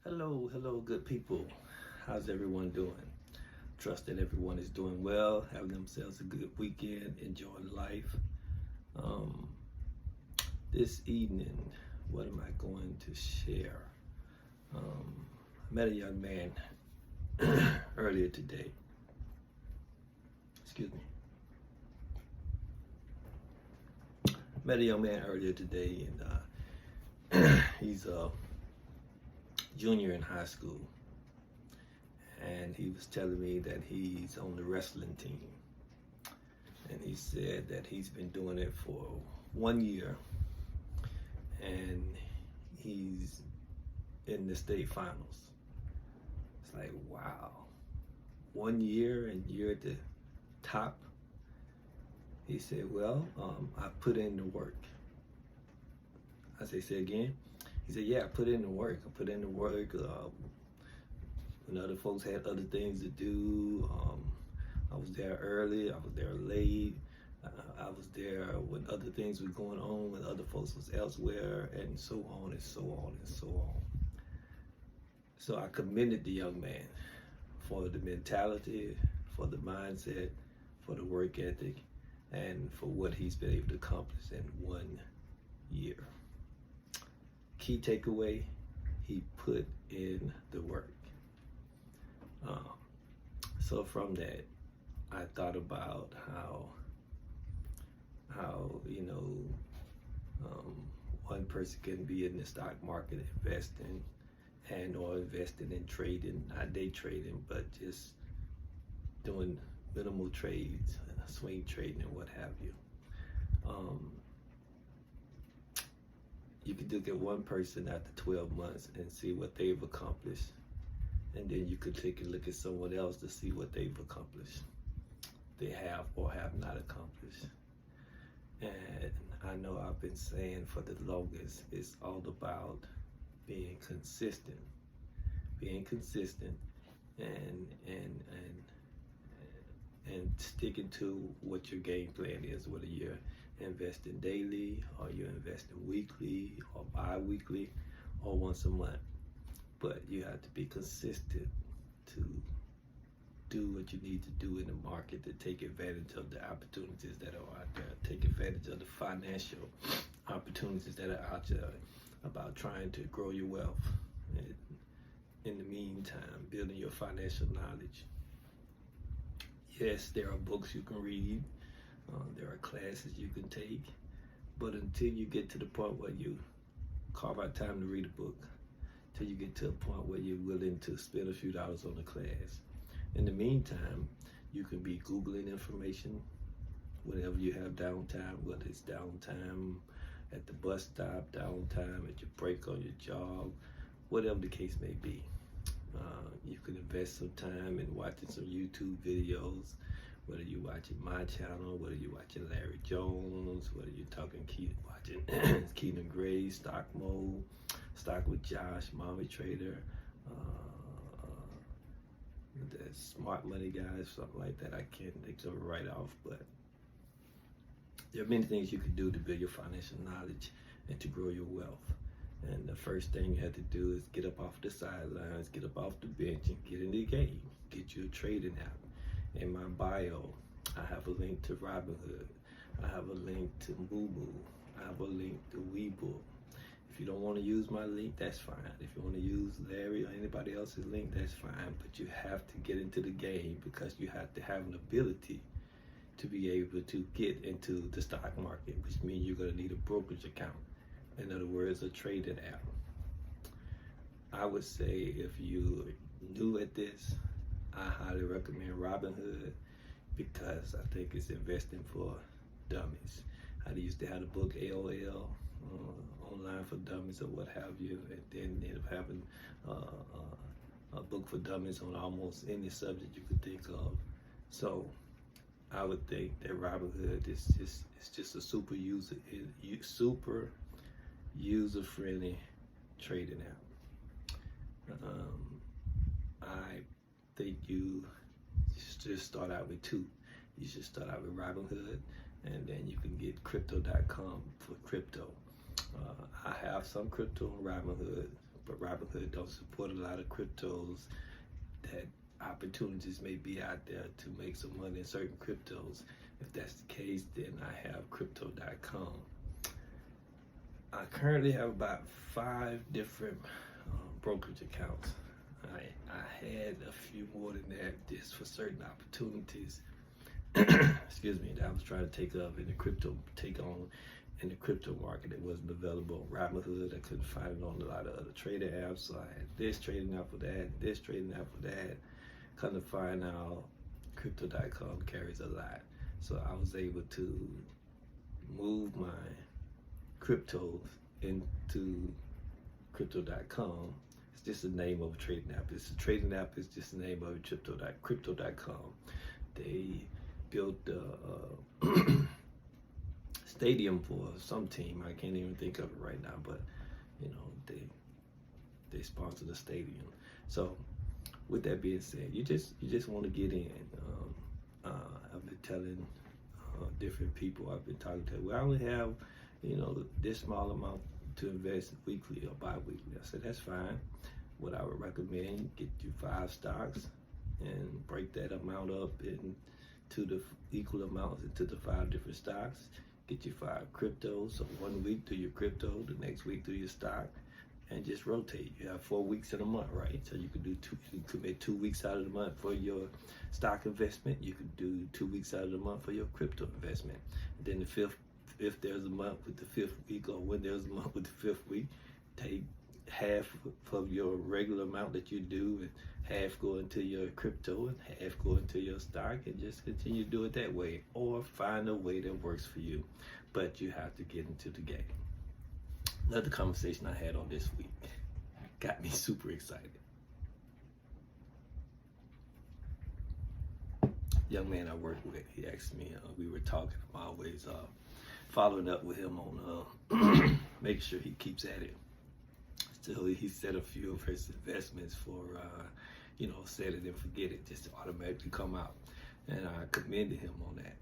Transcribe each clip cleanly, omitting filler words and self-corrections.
Hello, good people. How's everyone doing? Trust that everyone is doing well, having themselves a good weekend, enjoying life. Um, this evening, what am I going to share? I met a young man earlier today. Excuse me. Met a young man earlier today, and he's a junior in high school. And he was telling me that he's on the wrestling team. And he said that he's been doing it for 1 year and he's in the state finals. It's like, wow, 1 year and you're at the top. He said, well, I put in the work. I say again? He said, yeah, I put in the work. I put in the work. When other folks had other things to do, I was there early, I was there late, I was there when other things were going on, when other folks was elsewhere, and so on and so on and so on. So I commended the young man for the mentality, for the mindset, for the work ethic, and for what he's been able to accomplish in 1 year. Key takeaway, he put in the work. So from that, I thought about how one person can be in the stock market investing or investing in trading, not day trading, but just doing minimal trades, swing trading and what have you. You could look at one person after 12 months and see what they've accomplished. And then you could take a look at someone else to see what they've accomplished, they have or have not accomplished. And I know I've been saying for the longest, it's all about being consistent and sticking to what your game plan is, whether you're investing daily or you're investing weekly or bi-weekly or once a month. But you have to be consistent to do what you need to do in the market to take advantage of the opportunities that are out there, take advantage of the financial opportunities that are out there, about trying to grow your wealth. And in the meantime, building your financial knowledge. Yes, there are books you can read, there are classes you can take, but until you get to the point where you carve out time to read a book, till you get to a point where you're willing to spend a few dollars on a class. In the meantime, you can be Googling information whenever you have downtime, whether it's downtime at the bus stop, downtime at your break on your job, whatever the case may be. You can invest some time in watching some YouTube videos, whether you're watching my channel, whether you're watching Larry Jones, whether you're watching Keenan Gray, Stock Mode, Stock with Josh, Mommy Trader, the Smart Money guys, something like that. I can't think of it right off, but there are many things you can do to build your financial knowledge and to grow your wealth. And the first thing you have to do is get up off the sidelines, get up off the bench, and get in the game. Get you a trading app. In my bio, I have a link to Robinhood. I have a link to Moomoo. I have a link to Webull. If you don't want to use my link, that's fine. If you want to use Larry or anybody else's link, that's fine. But you have to get into the game because you have to have an ability to be able to get into the stock market, which means you're going to need a brokerage account. In other words, a trading app. I would say if you're new at this, I highly recommend Robinhood because I think it's investing for dummies. I used to have the book AOL, Online for Dummies or what have you, and then end up having a book for dummies on almost any subject you could think of. So I would think that Robinhood is just a super user-friendly trading app. I think you should start out with two. You should start out with Robinhood, and then you can get crypto.com for crypto. I have some crypto on Robinhood, but Robinhood don't support a lot of cryptos. That opportunities may be out there to make some money in certain cryptos. If that's the case, then I have Crypto.com. I currently have about 5 different brokerage accounts. I had a few more than that just for certain opportunities. Excuse me, that I was trying to take up in the crypto, take on in the crypto market that wasn't available on Robinhood. I couldn't find it on a lot of other trading apps, so I had this trading app for that, this trading app for that. Come to find out, Crypto.com carries a lot. So I was able to move my cryptos into Crypto.com. It's just the name of a trading app. It's a trading app. It's just the name of Crypto.com. They built a stadium for some team. I can't even think of it right now, but you know they sponsor the stadium. So with that being said, you just want to get in. I've been telling different people I've been talking to, well, I only have, you know, this small amount to invest weekly or bi-weekly. I said, that's fine. What I would recommend, get you 5 stocks and break that amount up into the equal amounts into the 5 different stocks. Get you 5 cryptos. So 1 week do your crypto, the next week do your stock, and just rotate. You have 4 weeks in a month, right? So you could do you could make 2 weeks out of the month for your stock investment. You could do 2 weeks out of the month for your crypto investment. And then the fifth, if there's a month with the 5th week, or when there's a month with the 5th week, take half of your regular amount that you do and half go into your crypto and half go into your stock, and just continue to do it that way, or find a way that works for you. But you have to get into the game. Another conversation I had on this week got me super excited. Young man I work with, he asked me, we were talking, I'm always following up with him on making sure he keeps at it. So he set a few of his investments for, you know, set it and forget it, just to automatically come out. And I commended him on that.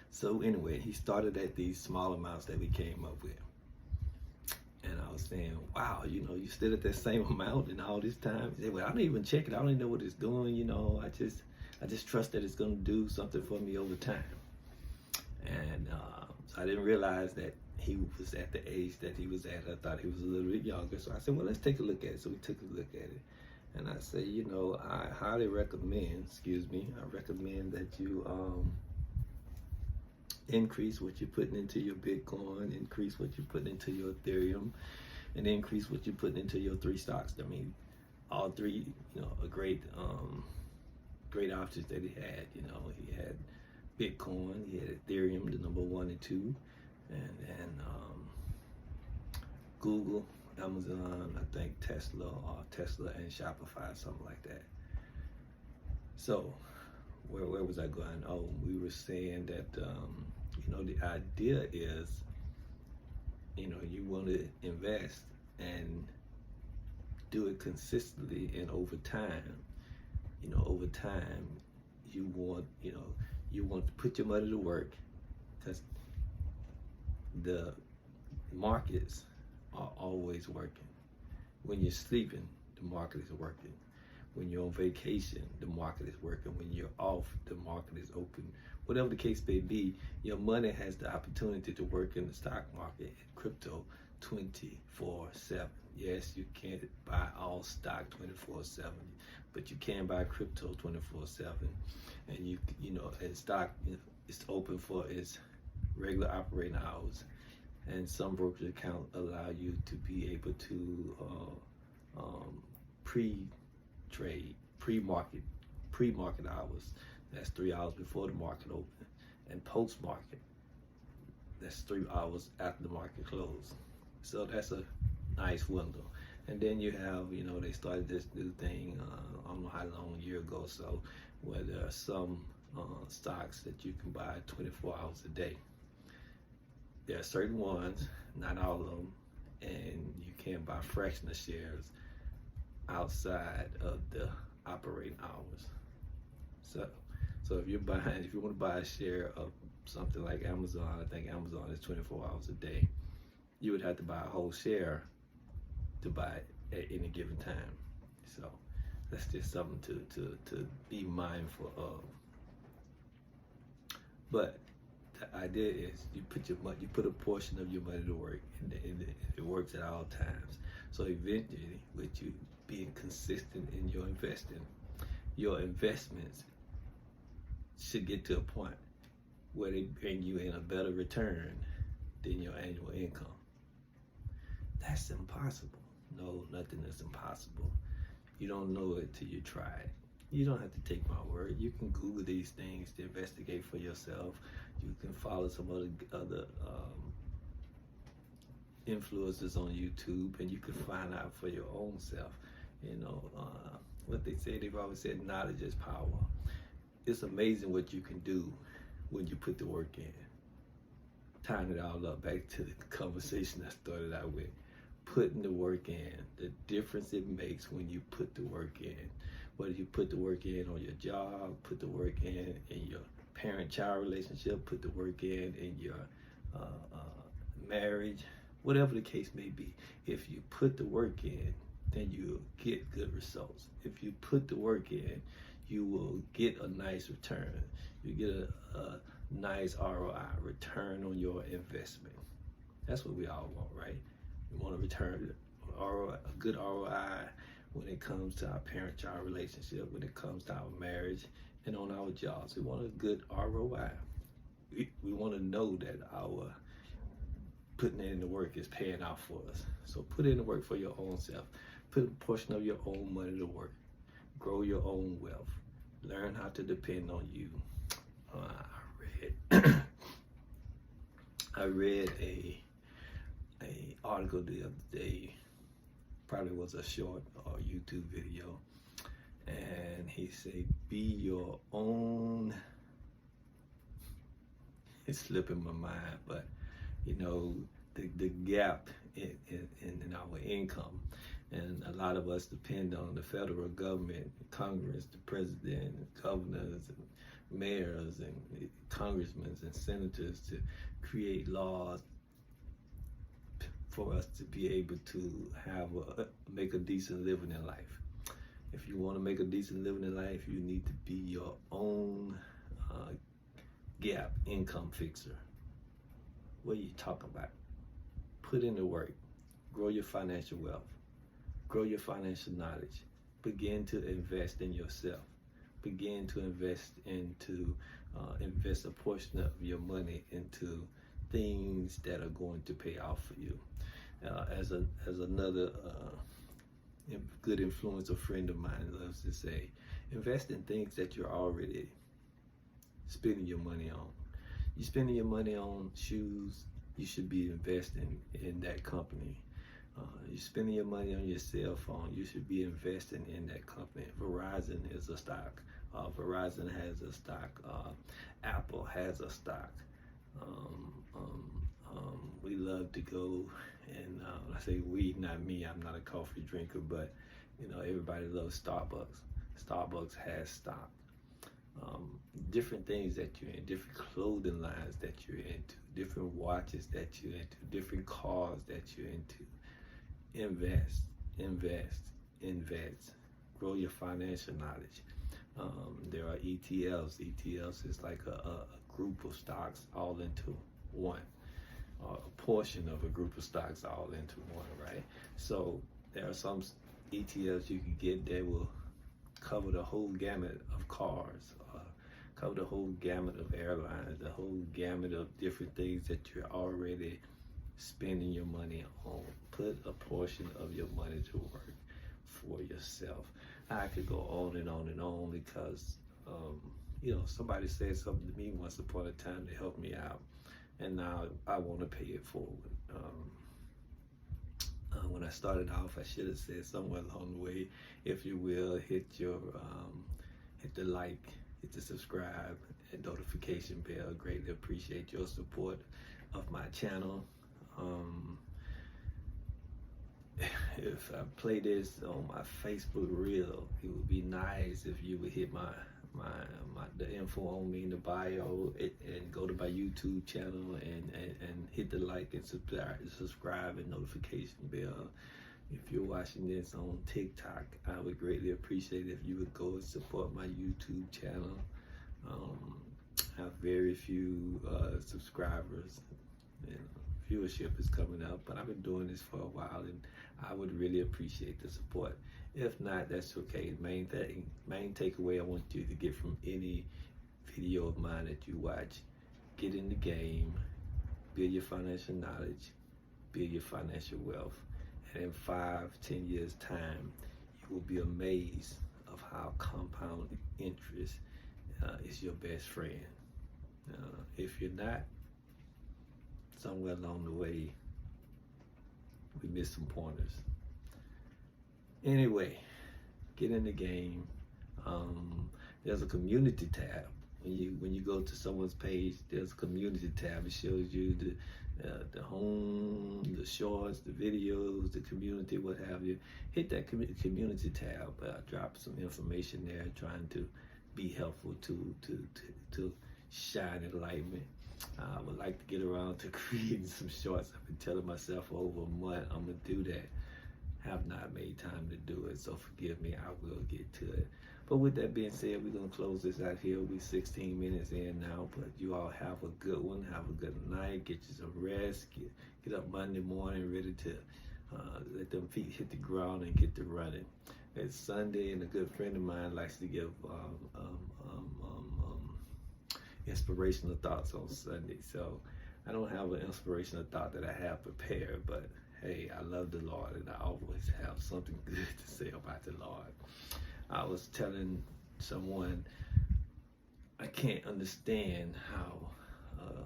So anyway, he started at these small amounts that we came up with. And I was saying, wow, you know, you still at that same amount in all this time? He said, well, I don't even check it. I don't even know what it's doing. You know, I just trust that it's going to do something for me over time. And so I didn't realize that he was at the age that he was at. I thought he was a little bit younger. So I said, well, let's take a look at it. So we took a look at it. And I said, you know, I highly recommend, I recommend that you increase what you're putting into your Bitcoin, increase what you're putting into your Ethereum, and increase what you're putting into your 3 stocks. I mean, all 3, you know, a great options that he had. You know, he had Bitcoin, he had Ethereum, the number 1 and 2, and Google, Amazon, I think Tesla and Shopify, something like that. So where was I going? Oh, we were saying that you know, the idea is, you know, you want to invest and do it consistently, and over time, you know, over time you want to put your money to work, because the markets are always working. When you're sleeping, the market is working. When you're on vacation, the market is working. When you're off, the market is open. Whatever the case may be, your money has the opportunity to work in the stock market and crypto 24/7. Yes, you can't buy all stock 24/7, but you can buy crypto 24/7. And you know, and stock, you know, it's open for its regular operating hours. And some brokerage accounts allow you to be able to pre-trade, pre-market hours. That's 3 hours before the market open, and post-market, that's 3 hours after the market closed. So that's a nice window. And then you have, you know, they started this new thing, I don't know how long, a year ago or so, where there are some stocks that you can buy 24 hours a day. There are certain ones, not all of them, and you can't buy fractional shares outside of the operating hours. So if you want to buy a share of something like Amazon, I think Amazon is 24 hours a day, you would have to buy a whole share to buy it at any given time. So that's just something to be mindful of. But the idea is you put a portion of your money to work, and it works at all times. So eventually, with you being consistent in your investing, your investments should get to a point where they bring you in a better return than your annual income. That's impossible. No, nothing is impossible. You don't know it till you try it. You don't have to take my word. You can Google these things to investigate for yourself. You can follow some other influencers on YouTube, and you can find out for your own self. You know, what they say, they've always said, knowledge is power. It's amazing what you can do when you put the work in. Tying it all up back to the conversation I started out with. Putting the work in, the difference it makes when you put the work in. Whether you put the work in on your job, put the work in your parent-child relationship, put the work in your marriage, whatever the case may be. If you put the work in, then you'll get good results. If you put the work in, you will get a nice return. You get a nice ROI, return on your investment. That's what we all want, right? We want to return a good ROI when it comes to our parent-child relationship, when it comes to our marriage, and on our jobs. We want a good ROI. We want to know that our putting in the work is paying off for us. So put in the work for your own self. Put a portion of your own money to work. Grow your own wealth. Learn how to depend on you. I read a article the other day, probably was a short YouTube video, and he said, be your own, it's slipping my mind, but you know, the gap in our income, and a lot of us depend on the federal government, Congress, the president, governors, and mayors, and congressmen and senators to create laws for us to be able to make a decent living in life. If you want to make a decent living in life, you need to be your own gap income fixer. What are you talking about? Put in the work. Grow your financial wealth. Grow your financial knowledge. Begin to invest in yourself. Begin to invest a portion of your money into things that are going to pay off for you. As another good influencer friend of mine loves to say, invest in things that you're already spending your money on. You're spending your money on shoes, you should be investing in that company. You're spending your money on your cell phone, you should be investing in that company. Verizon is a stock. Verizon has a stock. Apple has a stock. We love to go, and I say we, not me, I'm not a coffee drinker, but you know, everybody loves Starbucks. Starbucks has stock. Different things that you're in, different clothing lines that you're into, different watches that you're into, different cars that you're into. Invest, invest, invest. Grow your financial knowledge. There are ETLs. ETLs is like a group of stocks all into one. A portion of a group of stocks all into one, right? So there are some ETLs you can get that will cover the whole gamut of cars, cover the whole gamut of airlines, the whole gamut of different things that you're already spending your money on. Put a portion of your money to work for yourself. I could go on and on and on because, you know, somebody said something to me once upon a time to help me out, and now I want to pay it forward. When I started off, I should have said somewhere along the way, if you will, hit the like, hit the subscribe, and notification bell. Greatly appreciate your support of my channel. If I play this on my Facebook reel, it would be nice if you would hit the info on me in the bio and go to my YouTube channel and hit the like and subscribe and notification bell. If you're watching this on TikTok, I would greatly appreciate if you would go and support my YouTube channel. I have very few subscribers, and viewership is coming up, but I've been doing this for a while, and I would really appreciate the support. If not, that's okay. Main takeaway I want you to get from any video of mine that you watch: get in the game, build your financial knowledge, build your financial wealth, and in 5-10 years time, you will be amazed of how compound interest is your best friend. If you're not, somewhere along the way, we missed some pointers. Anyway, get in the game. There's a community tab. When you go to someone's page, there's a community tab. It shows you the home, the shorts, the videos, the community, what have you. Hit that community tab. Drop some information there, trying to be helpful to shine enlightenment. I would like to get around to creating some shorts. I've been telling myself for over a month I'm gonna do that. Have not made time to do it, so forgive me. I will get to it. But with that being said, we're gonna close this out here. We're 16 minutes in now, but you all have a good one. Have a good night. Get you some rest. Get up Monday morning ready to let them feet hit the ground and get to running. It's Sunday, and a good friend of mine likes to give inspirational thoughts on Sunday. So I don't have an inspirational thought that I have prepared, but hey, I love the Lord, and I always have something good to say about the Lord. I was telling someone I can't understand how a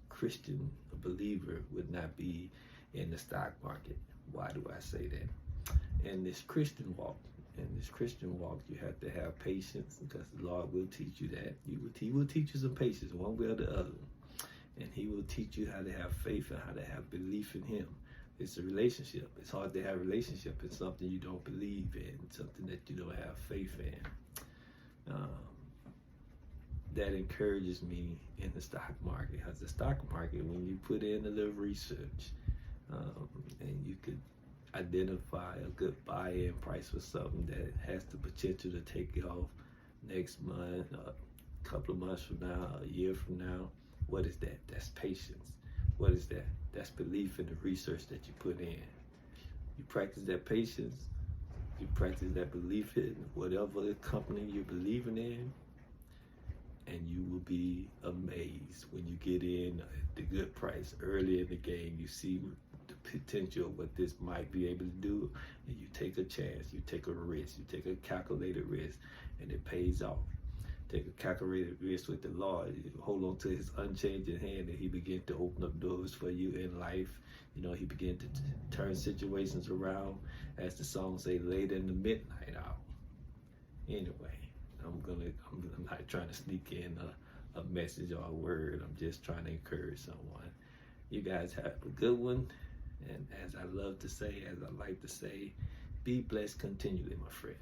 Christian, a believer, would not be in the stock market. Why do I say that? In this Christian walk, you have to have patience, because the Lord will teach you that. He will teach you some patience, one way or the other. And he will teach you how to have faith and how to have belief in him. It's a relationship. It's hard to have a relationship in something you don't believe in, something that you don't have faith in. That encourages me in the stock market, because the stock market, when you put in a little research, and you could identify a good buy-in price for something that has the potential to take it off next month, a couple of months from now, a year from now. What is that? That's patience. What is that? That's belief in the research that you put in. You practice that patience, you practice that belief in whatever company you're believing in, and you will be amazed when you get in at the good price early in the game. You see the potential of what this might be able to do, and you take a chance, you take a risk, you take a calculated risk, and it pays off. Take a calculated risk with the Lord. You hold on to his unchanging hand, and he begin to open up doors for you in life. You know, he began to turn situations around, as the song say, later in the midnight hour. Anyway, I'm not trying to sneak in a message or a word. I'm just trying to encourage someone. You guys have a good one. And as I love to say, as I like to say, be blessed continually, my friend.